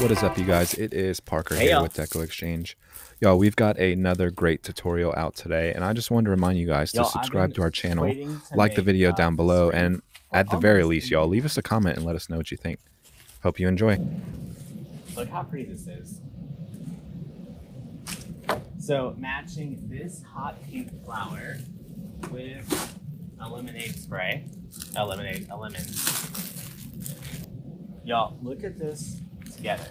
What is up, you guys? It is Parker Hey here y'all. with Deco Exchange. Y'all, we've got another great tutorial out today, and I just wanted to remind you guys to I've subscribe been to our channel, waiting to like the make video down this below, wreath and for at the very almost a least, y'all, leave us a year. comment and let us know what you think. Hope you enjoy. Look how pretty this is. So matching this hot pink flower with a lemonade spray, a lemon. Y'all, look at this together.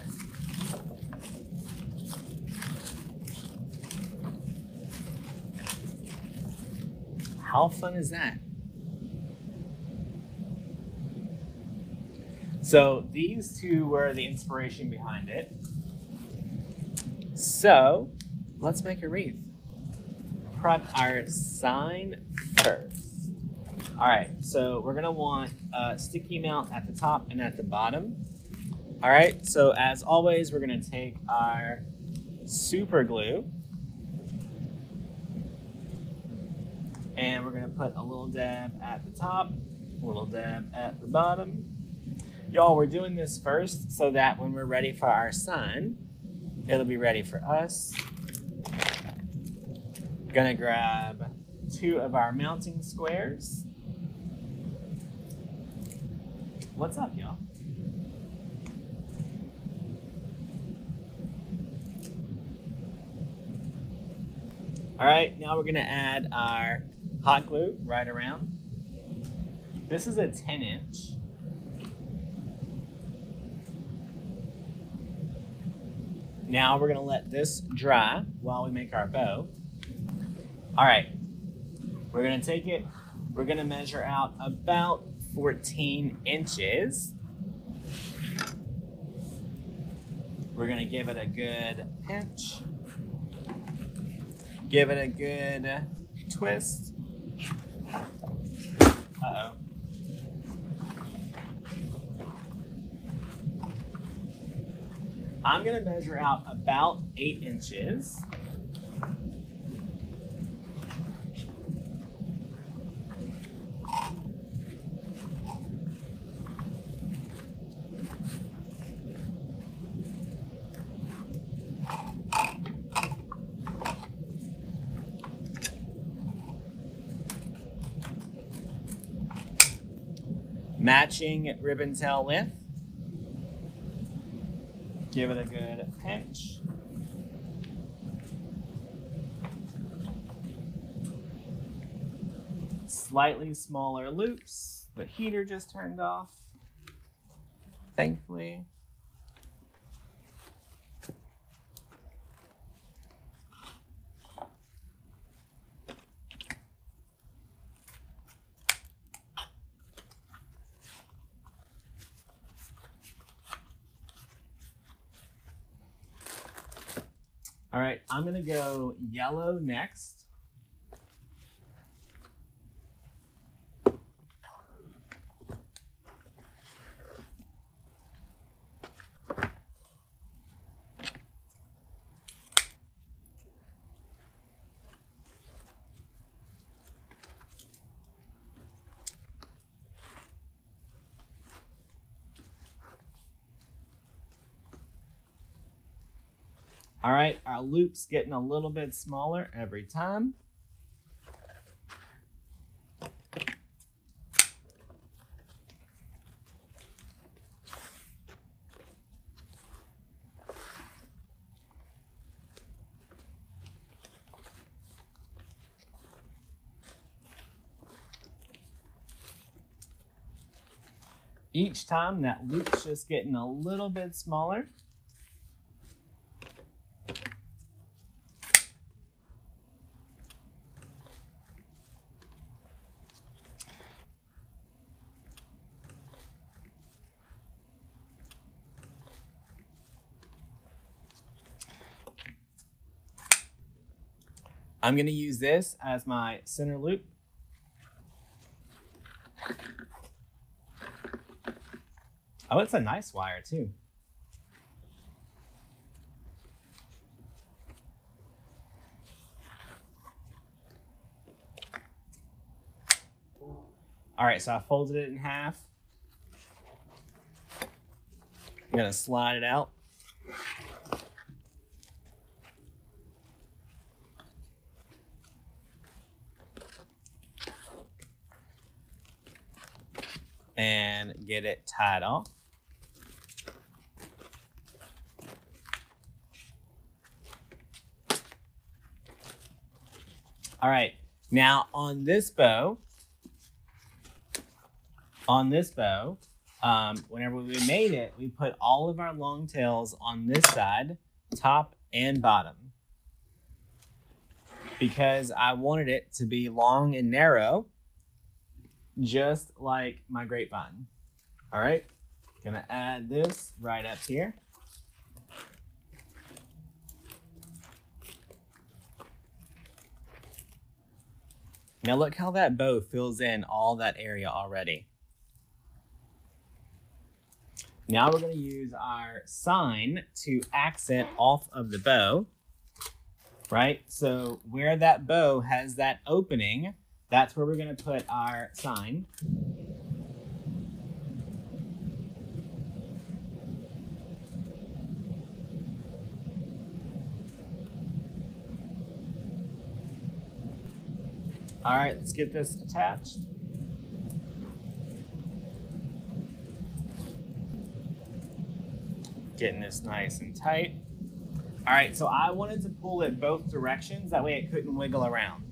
How fun is that? So these two were the inspiration behind it. So let's make a wreath. Prep our sign first. All right, so we're gonna want a sticky mount at the top and at the bottom. All right, so as always, we're gonna take our super glue and we're gonna put a little dab at the top, a little dab at the bottom. Y'all, we're doing this first so that when we're ready for our sign, it'll be ready for us. Gonna grab 2 of our mounting squares. What's up, y'all? All right, now we're gonna add our hot glue right around. This is a 10-inch. Now we're gonna let this dry while we make our bow. All right, we're gonna take it, we're gonna measure out about 14 inches. We're gonna give it a good pinch. Give it a good twist. Uh-oh. I'm gonna measure out about 8 inches. Matching ribbon tail length. Give it a good pinch. Slightly smaller loops. The heater just turned off, thankfully. All right, I'm gonna go yellow next. All right, our loop's getting a little bit smaller every time. Each time that loop's just getting a little bit smaller. I'm gonna use this as my center loop. Oh, it's a nice wire too. All right, so I folded it in half. I'm gonna slide it out. And get it tied off. All right, now on this bow, whenever we made it, we put all of our long tails on this side, top and bottom, because I wanted it to be long and narrow, just like my grapevine. All right, gonna add this right up here. Now look how that bow fills in all that area already. Now we're going to use our sign to accent off of the bow, right? So where that bow has that opening, that's where we're going to put our sign. All right, let's get this attached. Getting this nice and tight. All right, so I wanted to pull it both directions. That way it couldn't wiggle around.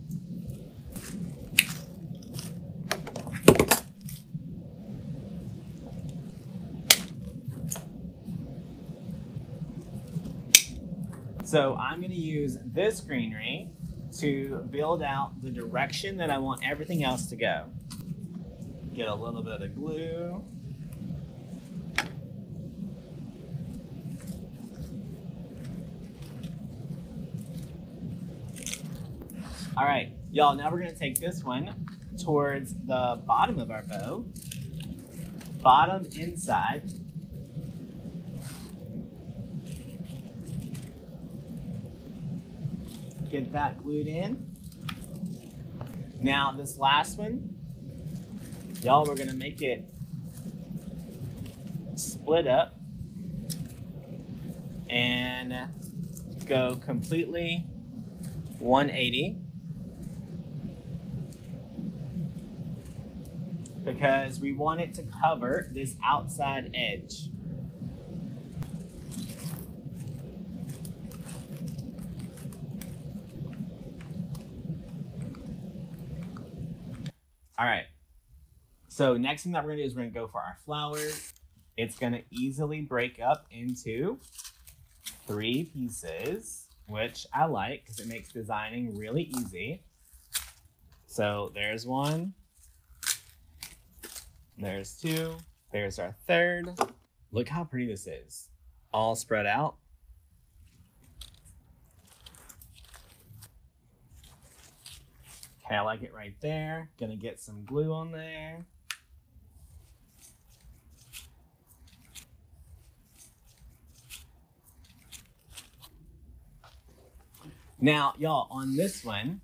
So I'm going to use this greenery to build out the direction that I want everything else to go. Get a little bit of glue. All right, y'all, now we're going to take this one towards the bottom of our bow. Bottom inside. Get that glued in. Now this last one, y'all, we're gonna make it split up and go completely 180, because we want it to cover this outside edge. All right, so next thing that we're gonna do is we're gonna go for our flowers. It's gonna easily break up into 3 pieces, which I like because it makes designing really easy. So there's 1, there's 2, there's our 3rd. Look how pretty this is, all spread out. Okay, I like it right there. Gonna get some glue on there. Now, y'all, on this one,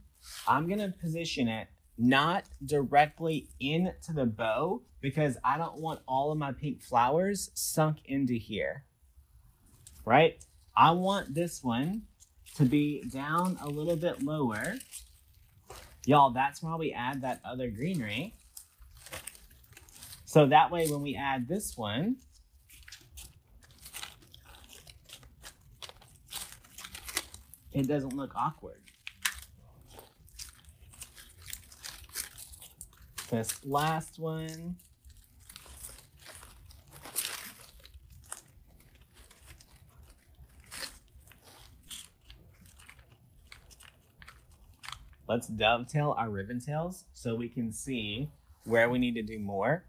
I'm gonna position it not directly into the bow because I don't want all of my pink flowers sunk into here, right? I want this one to be down a little bit lower. Y'all, that's why we add that other greenery. So that way when we add this one, it doesn't look awkward. This last one. Let's dovetail our ribbon tails so we can see where we need to do more.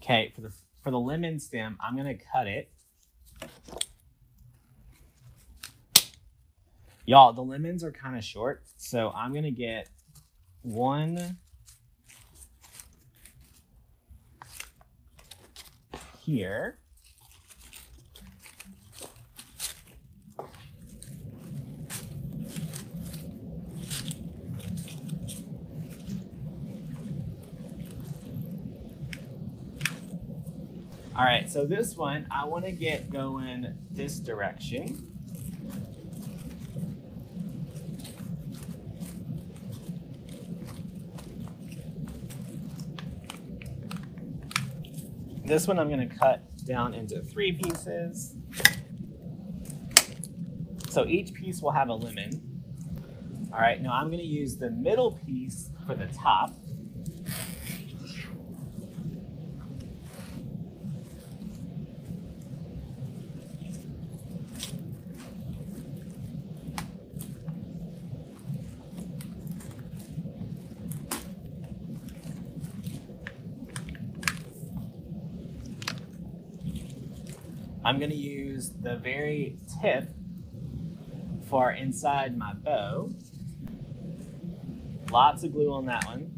Okay, for the lemon stem, I'm gonna cut it. Y'all, the lemons are kind of short, so I'm gonna get 1 here. All right, so this one, I want to get going this direction. This one I'm going to cut down into 3 pieces. So each piece will have a lemon. All right, now I'm going to use the middle piece for the top. I'm going to use the very tip for inside my bow. Lots of glue on that one.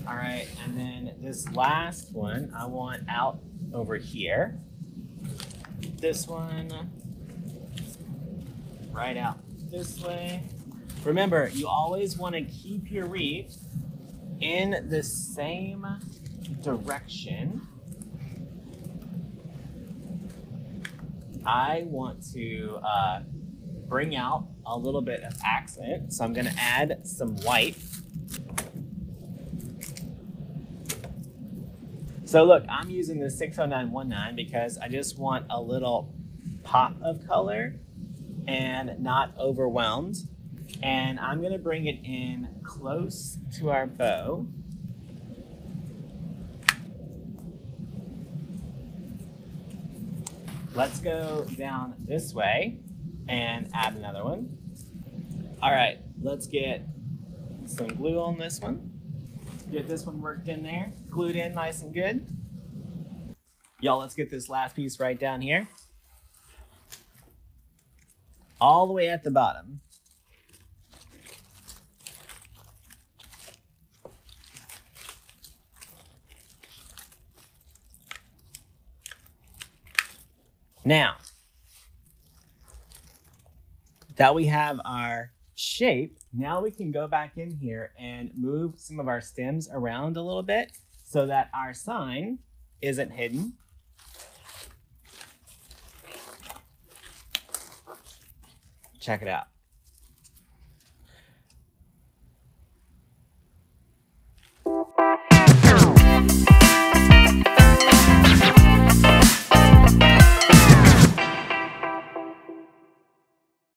All right, and then this last one I want out over here. This one right out this way. Remember, you always want to keep your wreath in the same direction. I want to bring out a little bit of accent, so I'm going to add some white. So look, I'm using the 60919 because I just want a little pop of color and not overwhelmed. And I'm going to bring it in close to our bow. Let's go down this way and add another one. All right, let's get some glue on this one. Get this one worked in there, glued in nice and good. Y'all, let's get this last piece right down here. All the way at the bottom. Now, that we have our shape, now we can go back in here and move some of our stems around a little bit so that our sign isn't hidden. Check it out.